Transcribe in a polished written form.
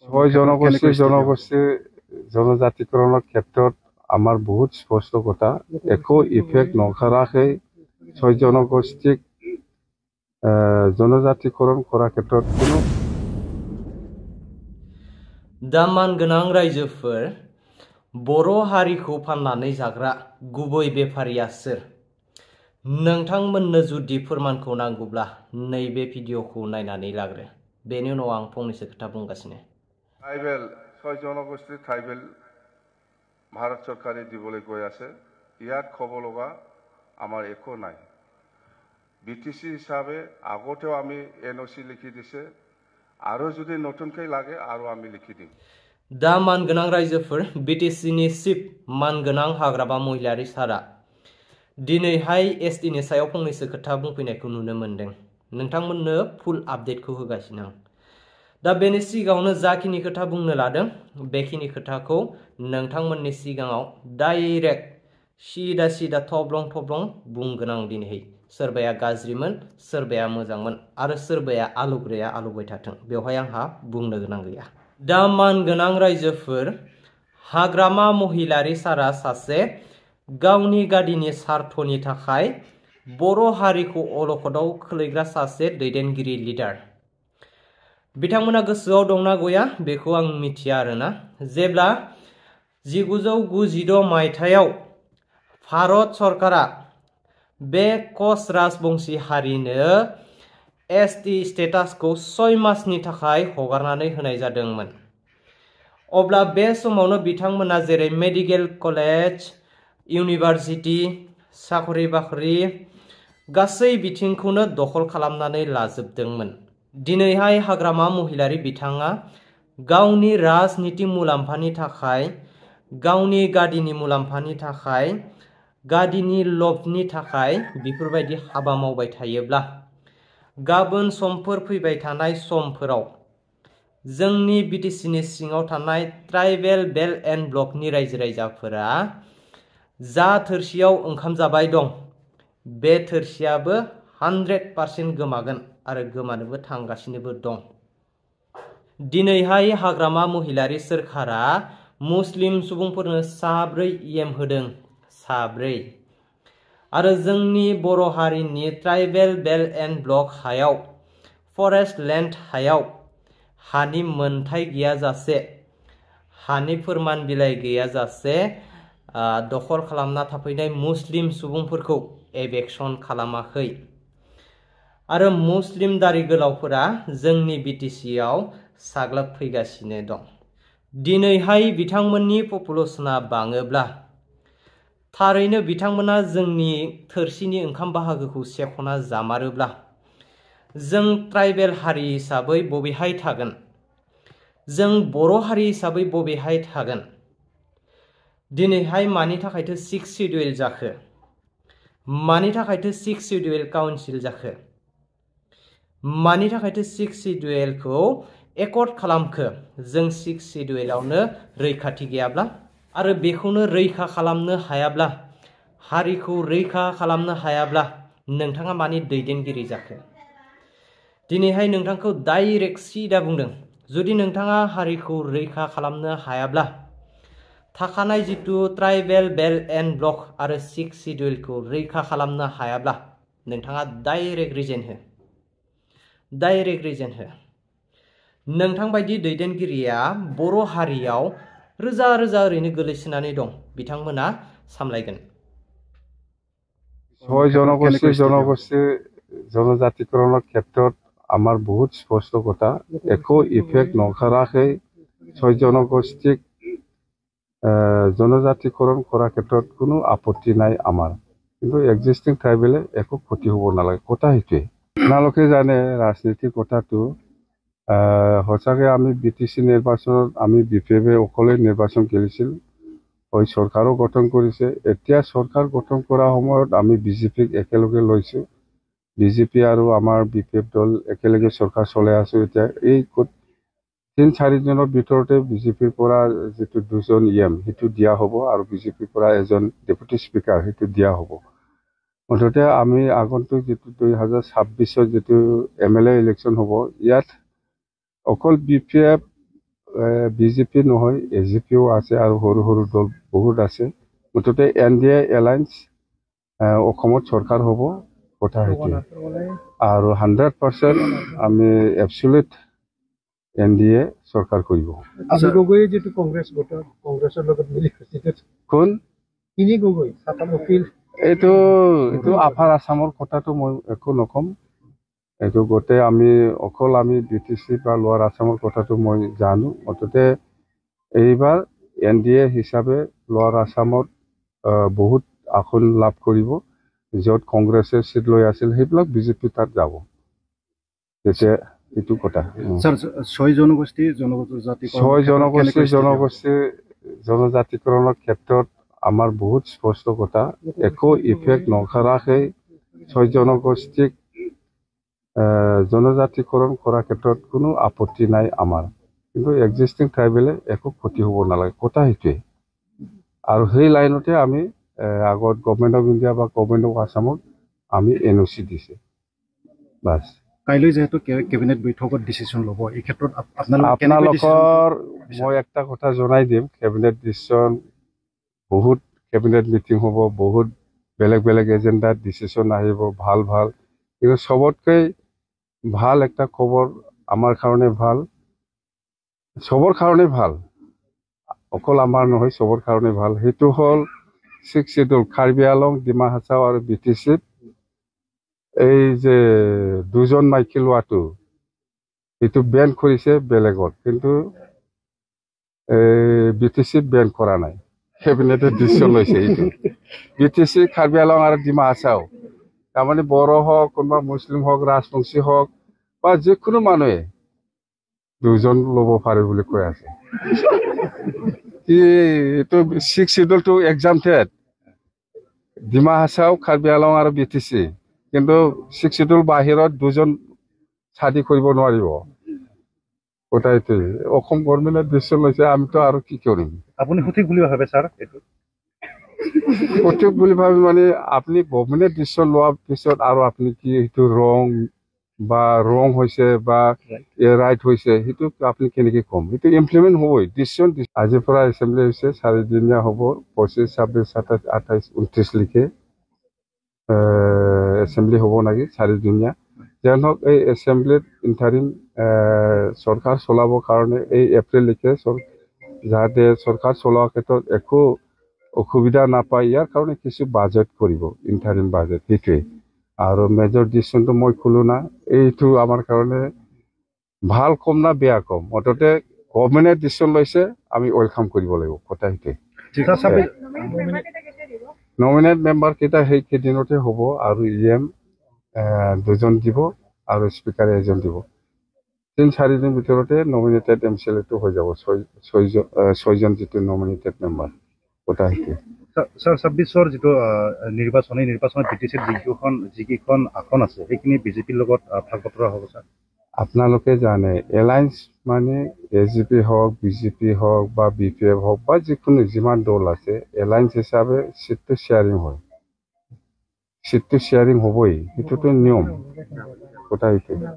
ছয় জনগোষ্ঠী জনজাতিকৰণৰ ক্ষেত্ৰত আমাৰ বহুত স্পষ্ট কথা একো ইফেক্ট নকৰাকৈ ছয় জনগোষ্ঠীক জনজাতিকৰণ কৰাৰ ক্ষেত্ৰত কোনো दा मानगोनां रायजोफोर बर' हारिखौ फाननानै जाग्रा गुबै बेफारिया सोर? नोंथांमोननो जुदि फोरमानखौ नांगौब्ला नैबे भिडिअखौ नायनानै लाग्रो। बेनि उनाव आं फंनैसो खोथा बुंगासिनो। ট্রাইবেল ছয় জনগোষ্ঠী ট্রাইবেল ভাৰত চৰকাৰে দিবলৈ গৈ আছে। ইয়াত ক'ব লগা আমাৰ একো নাই। বিটিসি হিসাবে আগতেও আমি এনওসি লিখি দিছে আৰু যদি নতুনকৈ লাগে আৰু আমি লিখি দিম। दा मानगोनां रायजोफोर बिटिसिनि चिफ मानगोनां हाग्रामा महिलारि सारा दिनैहाय एसटिनि सायाव फंनैसो खोथा बुंफैनायखौ नुनो मोनदों। नोंथांमोननो फुल आपडेटखौ होगासिनो आं। दा बेनि सिगाङावनो जाखिनि खोथा बुंनो लादों बेखिनि खोथाखौ नोंथांमोननि सिगाङाव डाइरेक्ट सिदा थब्लं बुंगोन आं दिनैहाय। सोरबाया गाज्रिमोन, सोरबाया मोजांमोन आरो सोरबाया आलौग्राया आलौबाय थाथों, बेवहाय आंहा बुंनो गोनां गैया। दा मानगोनां रायजोफोर हाग्रामा महिलारि सारा सासे गावनि गादिनि सार्थनि थाखाय बर' हारिखौ अलखदाव खोलैग्रा सासे दैदेनगिरि लिडार। बिथांमोना गोसोआव दंना गया बेखौ आं मिथिया आरोना। जेब्ला 1996 मायथाइयाव भारत सरकारा बे कच राजबंशी हारिनो एसटि स्टेटासखौ 6 मासनि थाखाय हगारनानै होनाय जादोंमोन। अब्ला बे समावनो बिथांमोना जेरै मेडिकेल कलेज, इउनिभार्सिटी, साखरि बाखरि गासै बिथिंखौनो दखल खालामनानै लाजोबदोंमोन। दिनैहाय हाग्रामा महिलारि बिथाङा गावनि राजनीति मुलाम्फानि थाखाय, गावनि गादिनि मुलाम्फानि थाखाय, गादिनि लबनि थाखाय बेफोरबायदि हाबा मावबाय थायोब्ला गाबोन समफोर फैबाय थानाय समफोराव जोंनि बिटिसिनि सिङाव थानाय ट्राइबेल बेल्ट एन्ड ब्लकनि रायजो राजाफोरा जा थोरसियाव ओंखाम जाबाय दं बे थोरसियाबो 100% गोमागोन आरो गोमानोबो थांगासिनोबो दं। दिनैहाय हाग्रामा महिलारि सोरखारा मुस्लिम सुबुंफोरनो 4 EM होदों, 4। आरो जोंनि बर' हारिनि ट्राइबेल बेल्ट एन्ड ब्लक हायाव, फरेस्ट लेन्ड हायाव हानि मोनथाय गैयाजासे, हानि फोरमान बिलाइ गैयाजासे दखल खालामना थाफैनाय मुस्लिम सुबुंफोरखौ एभेक्सन खालामाखै। आरो मुस्लिम दारि गोलावफोरा जोंनि बिटिसिआव साग्लोबफैगासिनो दं। दिनैहाय बिथांमोननि पपुलेसना बाङोब्ला थारैनो बिथांमोना जोंनि थोरसिनि ओंखाम बाहागोखौ सेखना जामारोब्ला जों ट्राइबेल हारि हिसाबै बबेहाय थागोन? जों बर' हारि हिसाबै बबेहाय थागोन? दिनैहाय मानि थाखायथो 6 शिड्युल जाखो? मानि थाखायथो 6 शिड्युल काउन्सिल जाखो? मानि थाखायथो 6 शिड्युलखौ एकर्ड खालामखो? जों 6 शिड्युलावनो रैखाथि गैयाब्ला आरो बेखौनो रैखा खालामनो हायाब्ला, हारिखौ रैखा खालामनो हायाब्ला नोंथाङा मानि दैदेनगिरि जाखो? दिनैहाय नोंथांखौ डाइरेक्ट सिदा बुंदों, जुदि नोंथाङा हारिखौ रैखा खालामनो हायाब्ला, थाखानाय जितु ट्राइबेल बेल्ट एन्ड ब्लक आरो 6 शिड्युलखौ रैखा खालामनो हायाब्ला नोंथाङा डाइरेक्ट रिजेन हो। डाइरेक्ट रिजेन हो। नोंथां बायदि दैदेनगिरिया बर' हारियाव रोजा ओरैनो गोलैसोनानै दं, बिथांमोना सामलायगोन। ছয় জনগোষ্ঠী জনজাতিকৰণৰ ক্ষেত্ৰত আমাৰ বহুত স্পষ্ট কথা একো ইফেক্ট নকৰাকৈ ছয় জনগোষ্ঠীক জনজাতিকৰণ কৰাৰ ক্ষেত্ৰত কোনো আপত্তি নাই আমাৰ। কিন্তু এক্সিষ্টিং ট্ৰাইবেলে একো ক্ষতি হ'ব নালাগে, কথা সেইটোৱে। আপোনালোকে জানে ৰাজনীতিৰ কথাটো সঁচাকৈ আমি বিটিসি নিৰ্বাচনত আমি বিপিএফে অকলে নিৰ্বাচন খেলিছিল, হয় চৰকাৰো গঠন কৰিছে। এতিয়া চৰকাৰ গঠন কৰাৰ সময়ত আমি বিজেপিক একেলগে লৈছোঁ, বিজেপি আৰু আমাৰ বিপিএফ দল একেলগে চৰকাৰ চলাই আছোঁ। এতিয়া এই 3-4 দিনৰ ভিতৰতে বিজেপিৰ পৰা যিটো 2জন EM সেইটো দিয়া হ'ব আৰু বিজেপিৰ পৰা এজন ডেপুটি স্পীকাৰ সেইটো দিয়া হ'ব। মুঠতে আমি আগন্তুক যিটো 2026 যিটো MLA ইলেকশ্যন হ'ব, ইয়াত অকল বিপিএফ বিজেপি নহয় এজিপিও আছে আৰু সৰু সৰু দল বহুত আছে মুঠতে NDA এলায়েন্স অসমত চৰকাৰ হ'ব কথা সেইটোৱে আৰু 100% আমি এবছলিউট NDA চৰকাৰ কৰিব আজি গগৈয়ে যেটো কংগ্ৰেছৰ লগত মিলি কোন তিনি গগৈ সাতাম অপিল এইটো আপাৰ আসামৰ কথাটো মই একো নকম এইটো গোটেই আমি অকল আমি BTC বা লোৱাৰ আসামৰ কথাটো মই জানো মুঠতে এইবাৰ NDA হিচাপে লোৱাৰ আসামত বহুত আসন লাভ কৰিব য'ত কংগ্ৰেছে সিট লৈ আছিল সেইবিলাক বিজেপি তাত যাব তেতিয়া এইটো কথা স্যার ছয় জনগোষ্ঠী জনজাতিকৰণৰ ক্ষেত্ৰত আমাৰ বহুত স্পষ্ট কথা একো ইফেক্ট নকৰাকৈ 6 জনগোষ্ঠীক জনজাতিকৰণ কৰাৰ ক্ষেত্ৰত কোনো আপত্তি নাই আমাৰ কিন্তু এক্সিষ্টিং ট্ৰাইবেলে একো ক্ষতি হ'ব নালাগে কথা সেইটোৱে আৰু সেই লাইনতে আমি আগত গভৰ্ণমেণ্ট অফ ইণ্ডিয়া বা গভৰ্ণমেণ্ট অফ আসামত আমি NOC দিছে বাস কাইলৈ যেহেতু কেবিনেট বৈঠকত ডিসিশন ল'ব এই ক্ষেত্ৰত আপোনালোকৰ মই একটা কথা জনাই দিম কেবিনেট ডিসিশন বহুত কেবিনেট মিটিং হ'ব বহুত বেলেগ বেলেগ এজেন্ডাত ডিসিশন আহিব ভাল ভাল কিন্তু সবতকৈ ভাল একটা খবৰ আমাৰ কাৰণে ভাল সবৰ কাৰণে ভাল অকল আমাৰ নহয় সবৰ কাৰণে ভাল সেইটো হ'ল 6 শিডিউল কাৰ্বি আলং ডিমা হাছাও আৰু BTC এই যে দুজন মাইকী লোৱাটো এইটো বেন কৰিছে বেলেগত কিন্তু BTC বেন কৰা নাই কেবিনেটে ডিসিশন লৈছে এইটো BTC কাৰ্বি আলং আৰু ডিমা হাছাও তাৰমানে বড়ো হওক কোনোবা মুছলিম হওক ৰাজবংশী হওক বা যিকোনো মানুহে দুজন ল'ব পাৰে বুলি কৈ আছে এইটো 6 শিডিউলটো এক্সামটেড ডিমা হাছাও কাৰ্বি আলং আৰু BTC কিন্তু 6 শিডিউল বাহিৰত দুজন ছাদি কৰিব নোৱাৰিব ওটাইতে অসম গভৰ্ণমেণ্টে ডিসিশন লৈছে আমিতো আৰু কি কৰিম আপুনি সঠিক বুলি ভাবে স্যাৰ এটো সঠিক বুলি ভাবি মানে আপনি গভৰ্ণমেণ্টে ডিসিশন লোৱাৰ পিছত আৰু আপনি কি এইটো ৰং হৈছে বা ৰাইট হৈছে সেইটো আপনি কেনেকৈ কম সেইটো ইমপ্লিমেণ্ট হ'বই ডিসিশন আজিৰ পৰা এছেম্বলি হৈছে 4 দিনীয়া হ'ব 25 26 27 28 29 লিখে এছেম্বলি হ'ব নাকি 4 দিনীয়া যেন হওক এই এছেম্বলিত ইণ্টাৰিম চৰকাৰ চলাবৰ কাৰণে এই এপ্ৰিল লিখে যাতে চৰকাৰ চলোৱাৰ ক্ষেত্ৰত একো অসুবিধা নাপায় ইয়াৰ কাৰণে কিছু বাজেট কৰিব ইণ্টাৰিম বাজেট সেইটোৱে আৰু মেজৰ ডিসিশনটো মই ক'লো না এইটো আমাৰ কাৰণে ভাল কম না বেয়া কম মুঠতে গভৰ্ণমেণ্টে ডিসিশন লৈছে আমি ওয়েলকাম কৰিব লাগিব কথা সেইটোৱে নমিনেট মেম্বাৰ কেইটা সেই কেইদিনতে হ'ব আৰু EM দুজন দিব আৰু স্পিকাৰে এজন দিব 3-4 দিন ভিতৰতে নমিনেটেড MCLA হৈ যাব 6 জন যিটো নমিনেটেড মেম্বাৰ কথা সেইটোৱে স্যাৰ 26ৰ যেটো নিৰ্বাচনত BTC যিকেইখন আসন আছে সেইখিনি বিজেপিৰ লগত ভাগ বতৰা হ'ব স্যার আপোনালোকে জানে এলায়েন্স মানে AGP হওক BJP হওক বা BPF হওক বা যিকোনো যিমান দল আছে এলায়েন্স হিচাপে সিটটো শ্বেয়াৰিং হ'বই সেইটোতো নিয়ম কথা সেইটোৱে